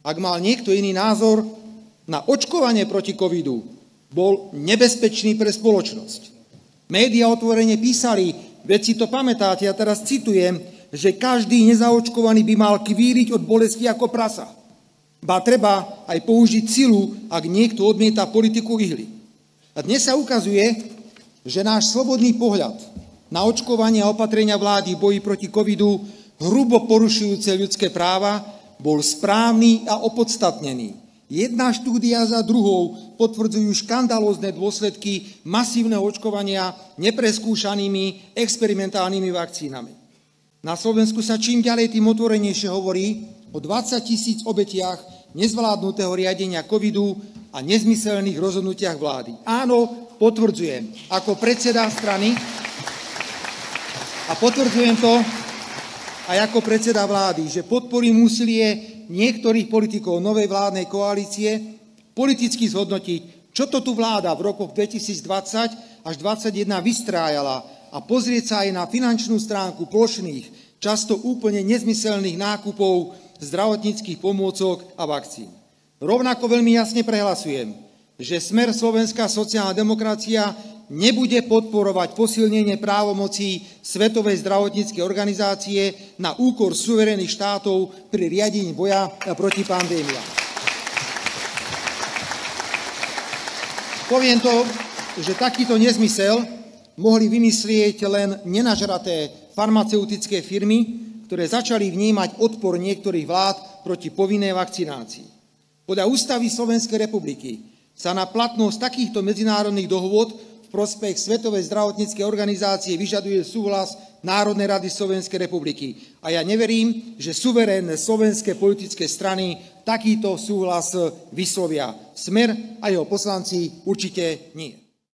Ak mal niekto iný názor na očkovanie proti covidu, bol nebezpečný pre spoločnosť. Média otvorene písali, veď si to pamätáte, ja teraz citujem, že každý nezaočkovaný by mal kvíriť od bolesti ako prasa. Ba treba aj použiť silu, ak niekto odmieta politiku ihly. A dnes sa ukazuje, že náš slobodný pohľad na očkovanie a opatrenia vlády v boji proti covidu, hrubo porušujúce ľudské práva, bol správny a opodstatnený. Jedna štúdia za druhou potvrdzujú škandalózne dôsledky masívneho očkovania nepreskúšanými experimentálnymi vakcínami. Na Slovensku sa čím ďalej tým otvorenejšie hovorí o 20 000 obetiach nezvládnutého riadenia covidu a nezmyselných rozhodnutiach vlády. Áno, potvrdzujem, ako predseda strany a potvrdzujem to aj ako predseda vlády, že podporím úsilie niektorých politikov novej vládnej koalície politicky zhodnotiť, čo to tu vláda v rokoch 2020 až 2021 vystrájala a pozrieť sa aj na finančnú stránku plošných, často úplne nezmyselných nákupov zdravotníckych pomôcok a vakcín. Rovnako veľmi jasne prehlasujem, že Smer Slovenská sociálna demokracia nebude podporovať posilnenie právomocí Svetovej zdravotníckej organizácie na úkor suverénnych štátov pri riadení boja proti pandémiám. Poviem to, že takýto nezmysel mohli vymyslieť len nenažraté farmaceutické firmy, ktoré začali vnímať odpor niektorých vlád proti povinnej vakcinácii. Podľa Ústavy Slovenskej republiky sa na platnosť takýchto medzinárodných dohôd v prospech Svetovej zdravotníckej organizácie vyžaduje súhlas Národnej rady Slovenskej republiky. A ja neverím, že suverénne slovenské politické strany takýto súhlas vyslovia. Smer a jeho poslanci určite nie.